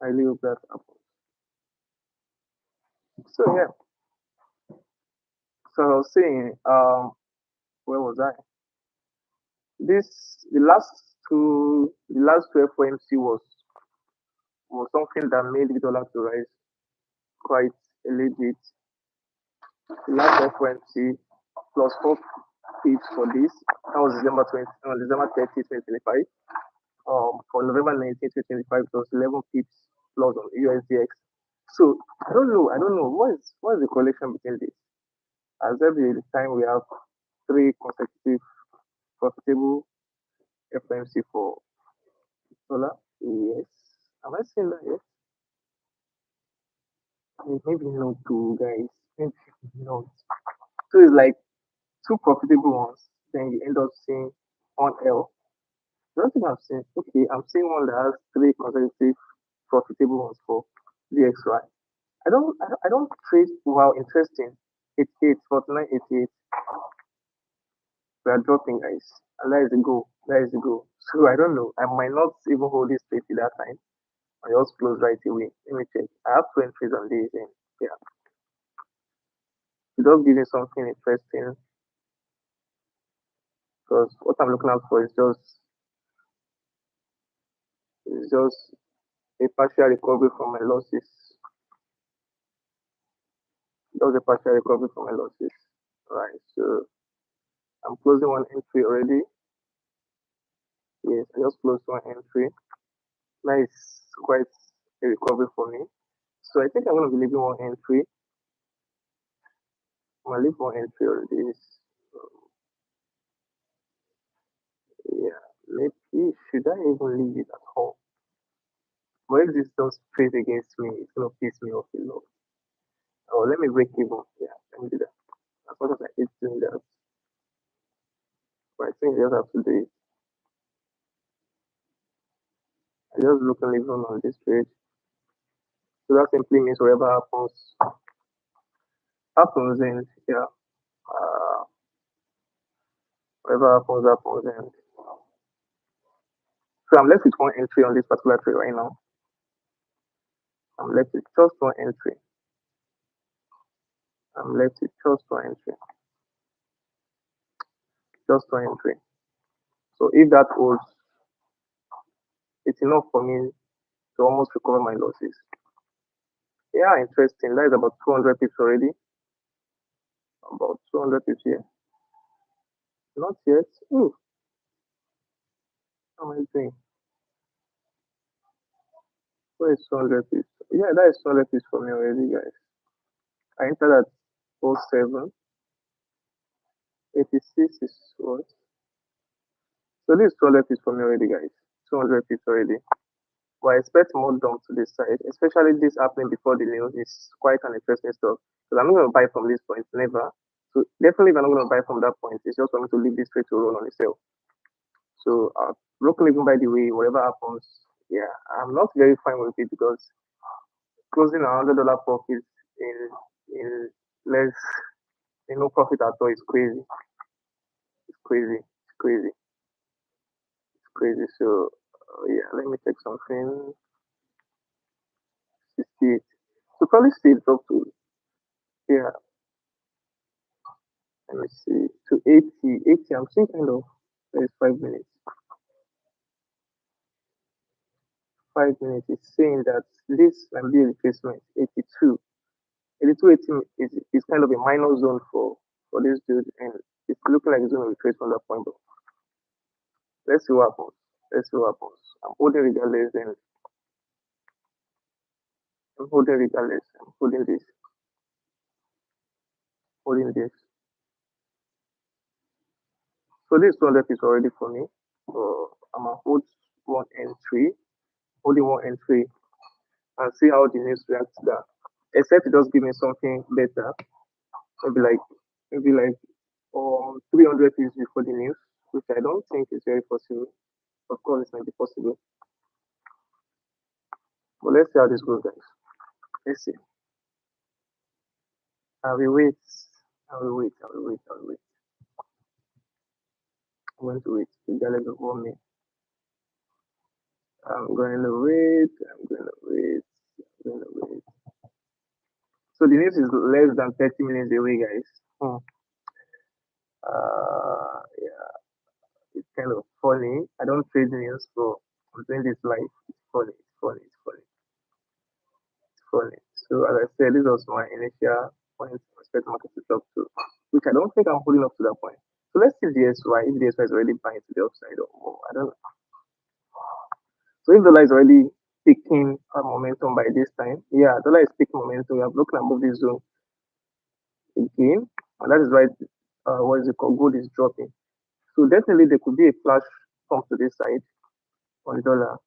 I really hope that happens. So yeah, so I was saying, where was I? This the last two FOMC was something that made the dollar to rise quite a little bit. The last FOMC plus 4 pips for this. That was December 30, 2025. For November 19, 2025, it was 11 pips plus on USDX. So I don't know what is the correlation between this? As every time we have three consecutive profitable FOMC for dollar. Yes. Am I saying that? Yes. Maybe not two guys. Maybe not. So it's like two profitable ones. Then you end up seeing one L. I don't think I'm saying okay. I'm seeing one that has three consecutive profitable ones for DXY. I don't trade wow interesting. 88, 49, 88. We are dropping guys. And that is the goal. That is the goal. So I don't know. I might not even hold this trade at that time. I just close right away. Let me check. I have two entries on this and yeah. It does give me something interesting because what I'm looking out for is just a partial recovery from my losses. That was a partial recovery from my losses. Right, so I'm closing one entry already. Yes, I just closed one entry. That is quite a recovery for me. So I think I'm going to be leaving one entry. I'm going to leave one entry already. So, yeah, maybe should I even leave it at all? But if this does trade against me, it's going to piss me off a lot. Oh, let me break even. Yeah, let me do that. As much as I hate doing that, but I think I just have to do it. I just look and leave on this trade. So that simply means whatever happens, and yeah, uh, whatever happens, and so I'm left with one entry on this particular trade right now. I'm left with just one entry. I'm left with just one entry. Just one entry. So if that holds, it's enough for me to almost recover my losses. Yeah, interesting. That is about 200 pips already. About 200 pips here. Not yet. Ooh, how am I doing? Where is 200 pips? Yeah, that is 200 pips for me already, guys. I entered at 07. 86 is what? So this is 200 pips for me already, guys. 200 pips already. But I expect more down to this side, especially this happening before the news is quite an interesting stuff. Because I'm not going to buy from this point, never. So definitely, if I'm not going to buy from that point, it's just for me to leave this trade to run on itself. So broken even by the way, whatever happens, yeah, I'm not very fine with it because closing $100 profit in less, no profit at all is crazy. It's crazy. It's crazy. It's crazy. So yeah, let me check something. 68. So probably still up to, yeah, let me see, to 80. 80, I'm seeing kind of, there is 5 minutes. 5 minutes is saying that this can be a retracement, 82. 82, 80 is kind of a minor zone for this dude, and it's looking like it's going to retrace from that point. But let's see what happens. Let's see what happens. I'm holding regardless, and I'm holding regardless. I'm holding this, holding this. So this 200 is already for me. So I'm gonna hold one entry, holding one entry, and see how the news reacts to that. Except it does give me something better, maybe like maybe like 300 is before the news, which I don't think is very possible. Of course, it might be possible, but let's see how this goes, guys. Let's see. I will wait. I will wait. I will wait. I will wait. I'm going to wait. Regardless of what me. I'm going to wait. I'm going to wait. I'm going to wait. So the news is less than 30 minutes away, guys. Yeah, it's kind of funny. I don't trade news, but I'm doing this live. It's funny. It's funny. It's funny. It's funny. So as I said, this was my initial point to expect market to drop to, which I don't think I'm holding up to that point. So let's see DSY. If DSY is already buying to the upside or more, I don't know. So if dollar is already picking momentum by this time, yeah, dollar is picking momentum. We have looking above this zone again, and that is why what is it called? Gold is dropping. So definitely there could be a flash come to this side on dollar,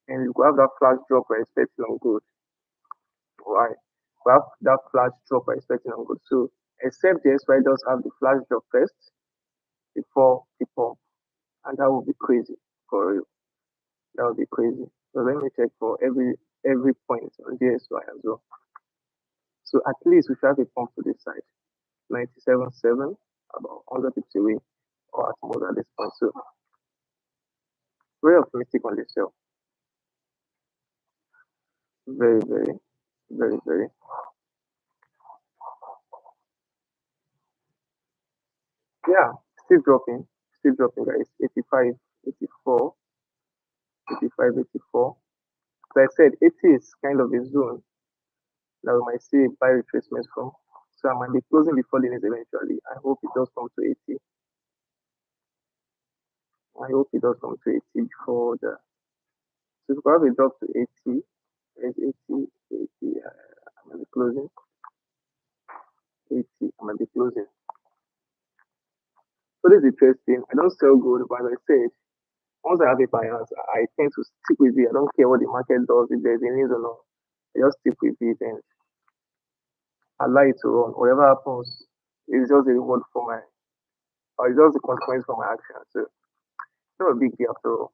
and you could have that flash drop we're expecting on gold. Why? We have that flash drop we're expecting on gold. So except the SY does have the flash drop first before the pump, and that would be crazy for real. That would be crazy. So let me check for every point on DSY as well. So at least we should have a pump to this side. 97.7, about 100 pips away, or at most at this point. So very optimistic on this sale. Very, very, very, very. Yeah, still dropping, guys. 85, 84, 85, 84. Like I said, 80 is kind of a zone that we might see buy retracements from. So I might be closing before limits eventually. I hope it does come to 80. I hope it does come to 80 before the. So if we have a drop to 80, there's 80, 80, I might be closing. 80, I might be closing. So this is interesting. I don't sell gold, but as I said, once I have a finance, I tend to stick with it. I don't care what the market does, if there's a news or not. I just stick with it and allow it to run. Whatever happens, it's just a reward for my, or it's just a consequence for my action. So it's not a big deal after all.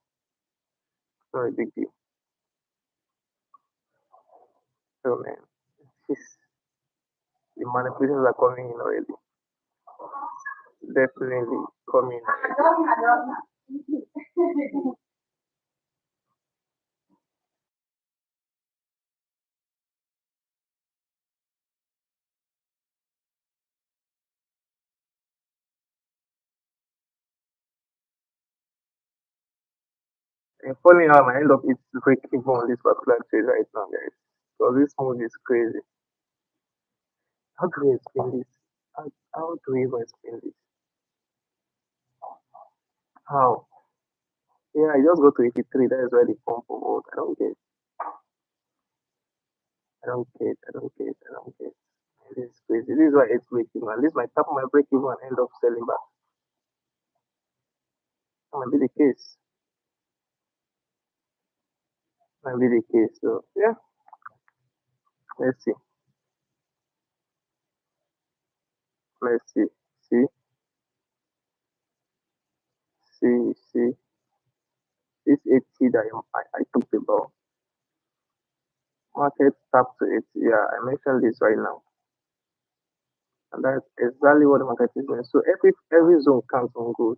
It's not a big deal. So man, it's, the manipulations are coming in already. Definitely coming. And funny how I end up it's break even on this particular trade right now, guys. Because this move is crazy. How do we explain this? How do we even explain this? How? Yeah, I just go to 83. That is where the pump of out. I don't get. I don't get. I don't get. I don't get. This is crazy. This is why it's breaking. At least my top of my break even and end up selling back. That might be the case. Might be the case. So yeah, let's see. Let's see. See, see. This 80 that I talked about. Market tap to 80. Yeah, I mentioned this right now. And that's exactly what the market is doing. So every zone counts on good.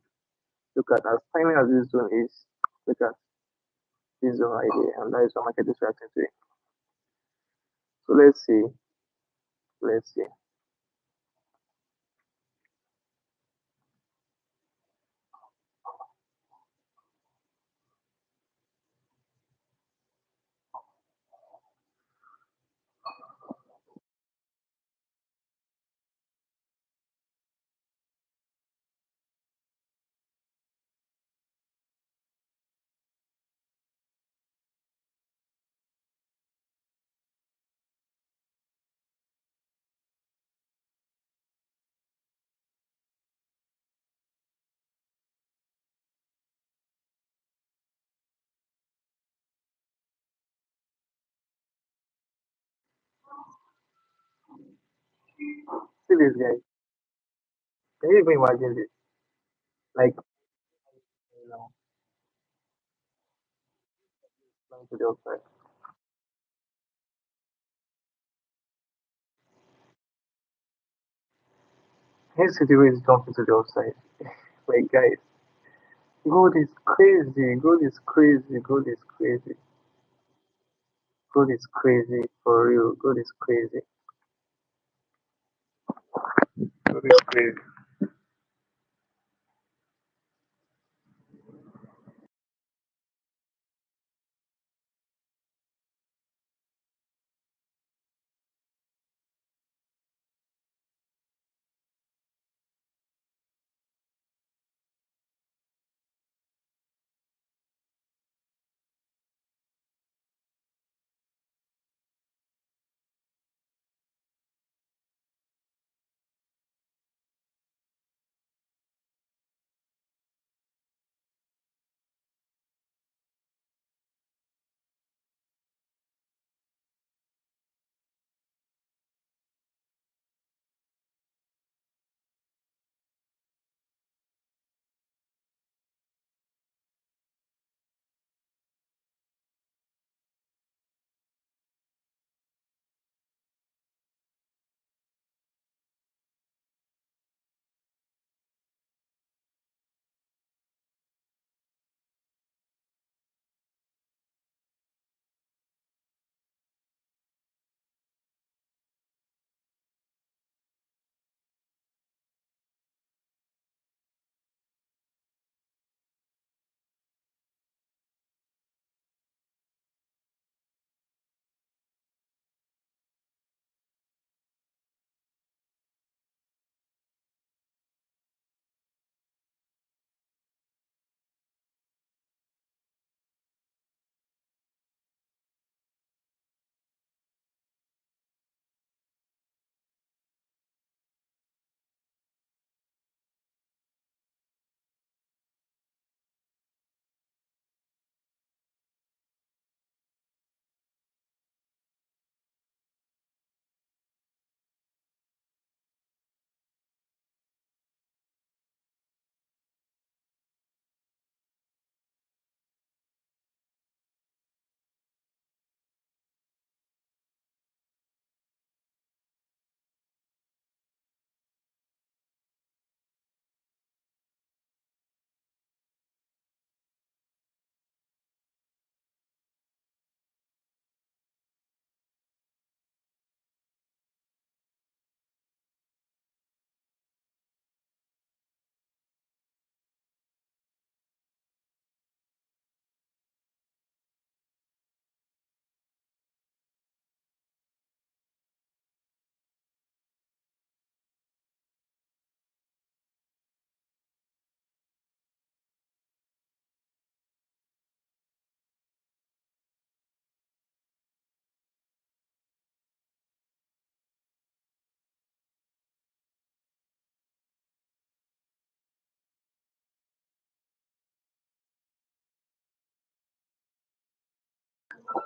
Look at as tiny as this zone is. Look at this zone right here, and that is what market is reacting to. So let's see. Let's see. See this guy. Can you even imagine this? Like, you know, flying to the outside. His city is jumping to the outside. Like, guys, gold is crazy. Gold is crazy. Gold is crazy. Gold is crazy for real. Gold is crazy. Gold is crazy.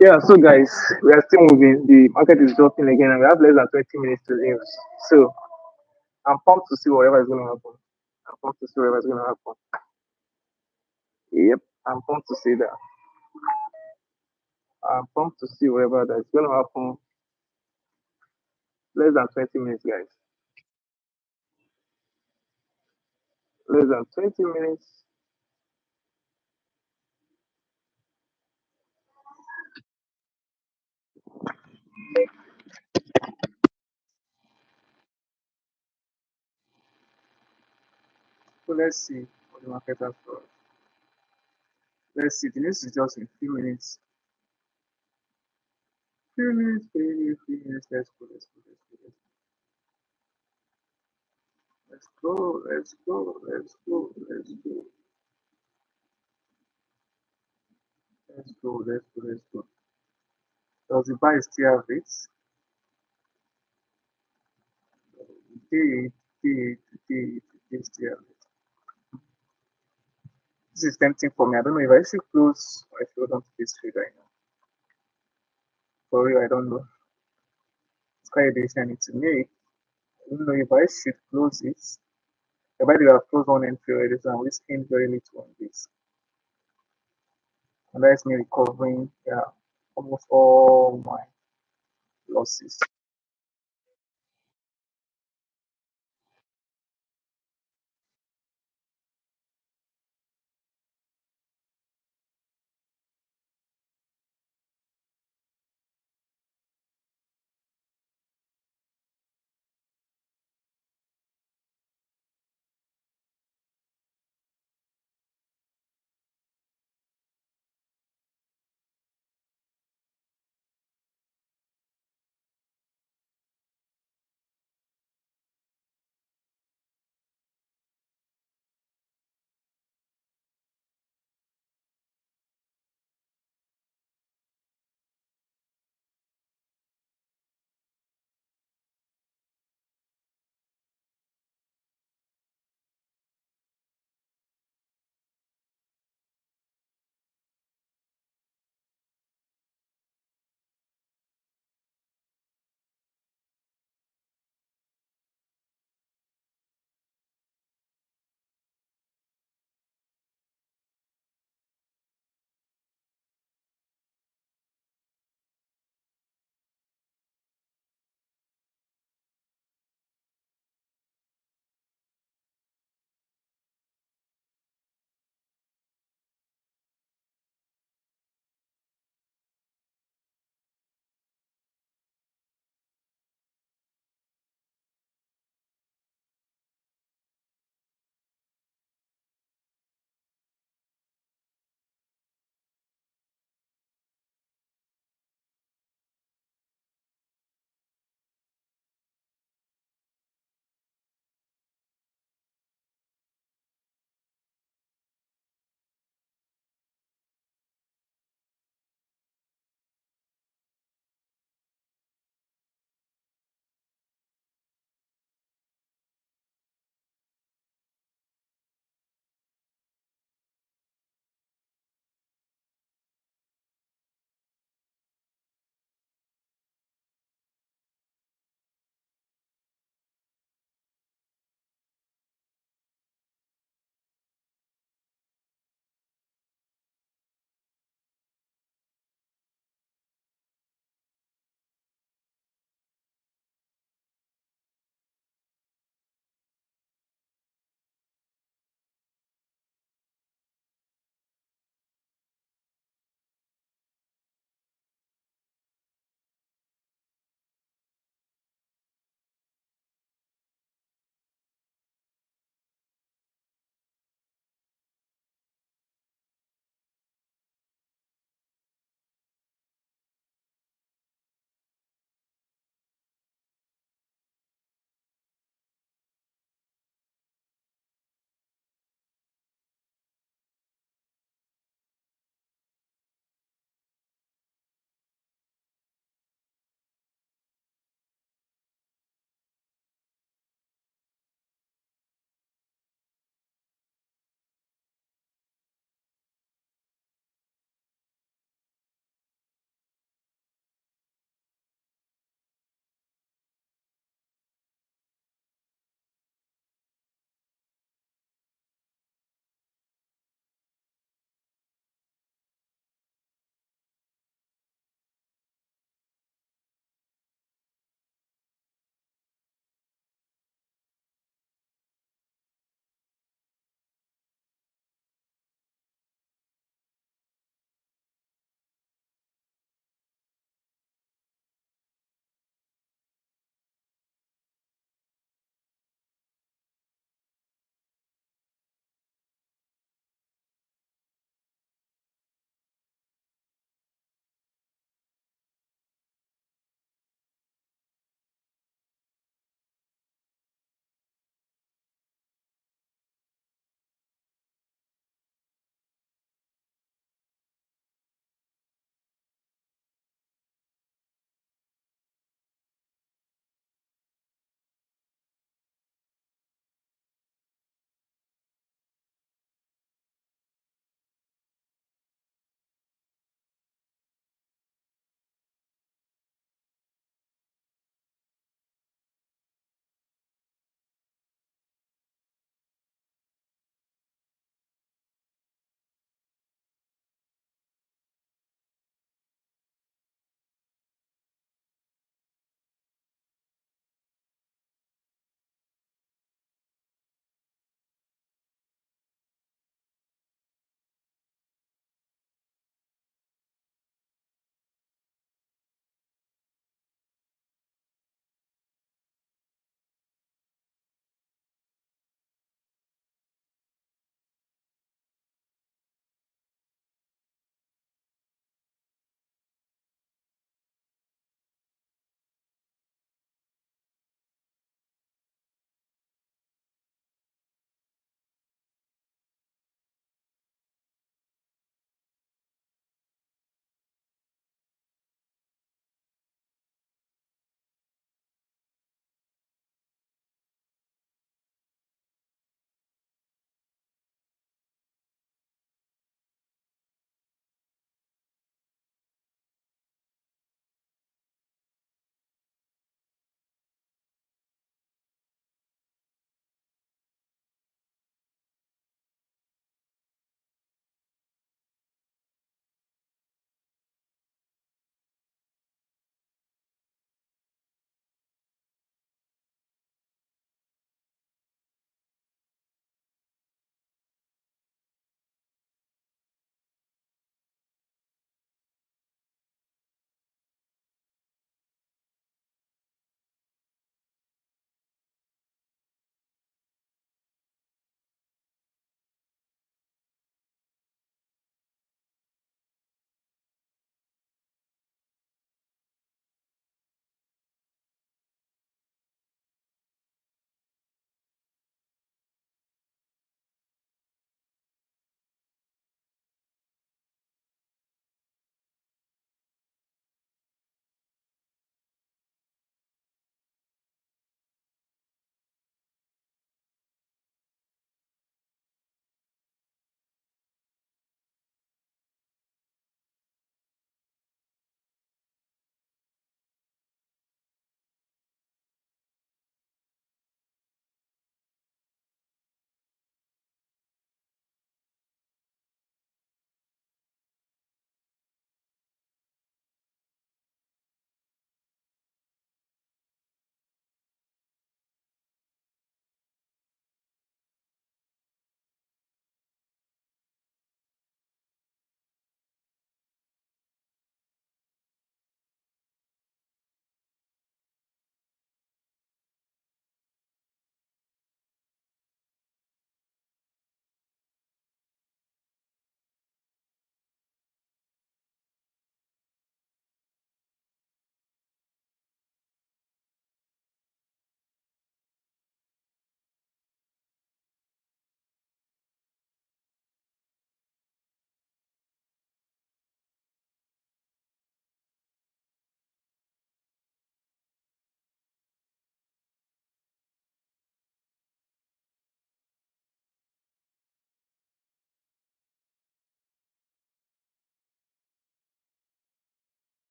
Yeah, so guys, we are still moving. The market is dropping again, and we have less than 20 minutes to leave. So I'm pumped to see whatever is going to happen. I'm pumped to see whatever is going to happen. Yep, I'm pumped to see that. I'm pumped to see whatever that's going to happen. Less than 20 minutes, guys. Less than 20 minutes. So let's see what the market has for us. Let's see. The news is just in a few minutes. Few minutes, few minutes. Let's go, let's go, let's go, let's go, let's go, let's go, let's go, let's go, let's go, let's go. Does the buy still have it? Did, did still have it? This is tempting for me. I don't know if I should close or if I should hold on to this trade right now. For real, I don't know. It's quite a decision I need to make. I don't know if I should close it. If I do have closed one entry already, so I'm risking very little on this. And that's me recovering, yeah, almost all my losses.